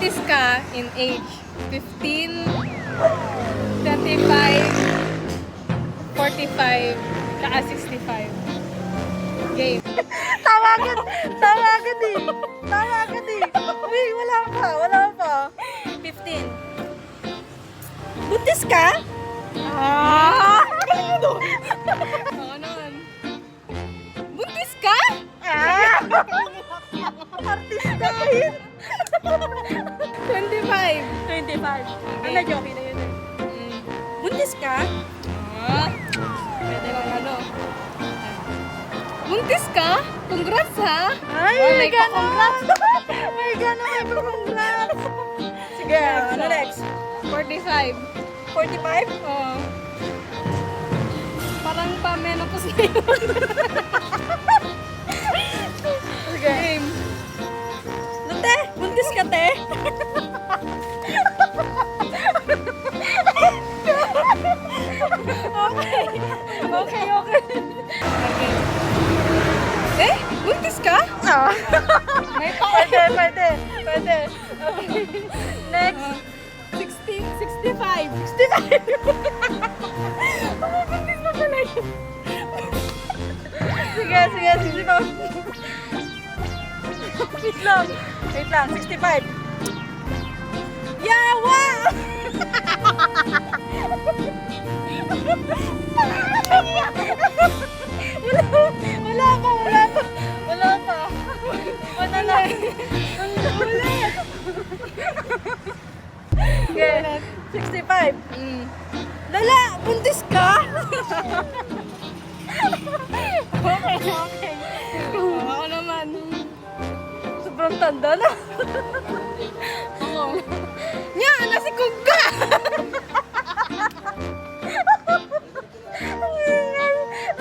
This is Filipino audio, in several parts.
Buntis ka in age 15, 35, 45, saka 65. Game. Tawagan eh. Tawagan eh. Uy, wala pa. 15. Buntis ka? Ah! Oo naman. Buntis ka? Ah! Artista yun. 25. 25. Ano, joke na yun eh. Mm. Buntis ka? Ah, pwede lang ano. Buntis ka? Congrats ha? Ay, Oh, may may ganon. May ganon, may congrats. Sige, ano next? 45. 45? Oo. Parang pa-menopause na yun. Sige. Game. Te, buntis ka, te? Okay. Okay. Eh, buntis ka? Ah. May pa. Pwede. Okay. Next. 60, 65. 65. Buntis pa pala yun. Sige, 65. Wait lang, 65. Yawa! Wala pa. Wala na. Ulit. Okay, 65. Mm. Lala, buntis ka? Okay. Ako naman. Sobrang tanda na. Oo. Nya, nasi Kugga! Ang ingay natin.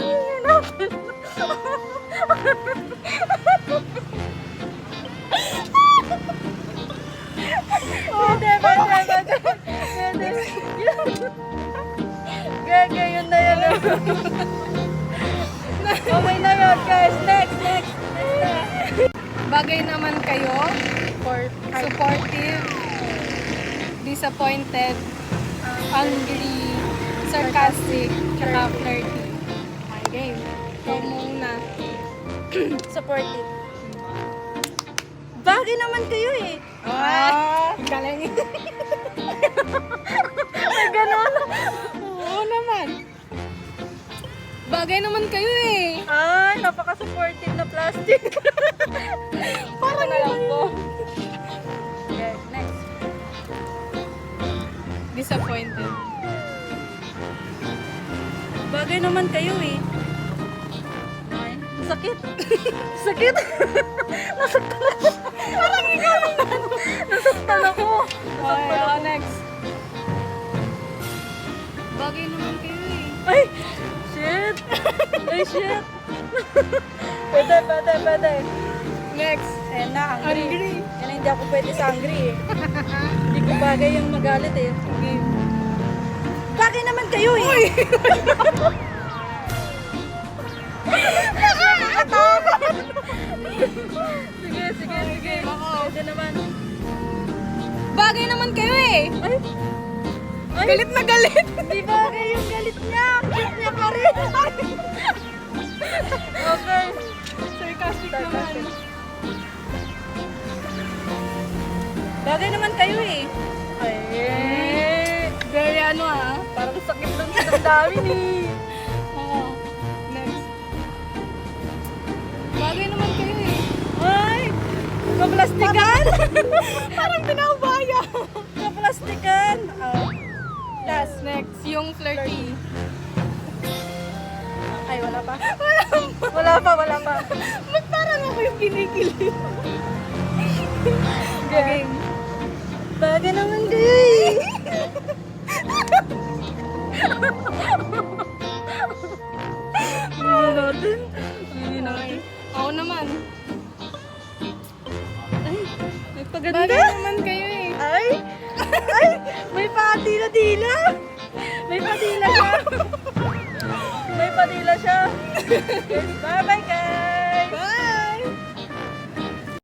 Pwede. Yun na yan. Okay na yun, guys. Next. Bagay naman kayo. Supportive. Disappointed. Angry. Sarcastic. Tsaka flirty. Okay, game. Ikaw muna. Supportive. Bagay naman kayo eh. Galing. Ay, ganon. Oo naman. Bagay naman kayo eh. Ay, napaka-supportive na plastic. Parang na lang po. Okay, next. Disappointed. Bagay naman kayo eh. Ay, sakit. Sakit. Nasaktan ako. Parang ikaw naman. Nasaktan ako. Okay, ako next. Bagay naman kayo eh. Ay, shit. Pwede. Next. Ayan na, angry. Angry. Yan na, hindi ako pwede sa angry eh. Hindi ko bagay yung magalit eh. Game. Bagay naman kayo eh. Uy! Sige. Ako. Pwede naman. Bagay naman kayo eh. Ay! Galit na galit. Di bagay yung galit niya. Galit niya pa rin. Okay. Sarcastic naman. Bagay naman kayo eh. Ay, Very ano ah. parang sakit lang sa damdamin eh. Oo. Next. Bagay naman kayo eh. Ay! Kaplastikan! Parang pinakabaya. Kaplastikan! Last. Next, yung flirty. Ay, wala pa. Wala pa. Wala pa. Ba't parang ako yung kinikilig? Okay. Bagay naman kayo eh. Hindi natin. Okay. Ako naman. Ay, nagpaganda. Bagay naman kayo eh. Ay! May padila-dila! May padila siya! Bye-bye guys!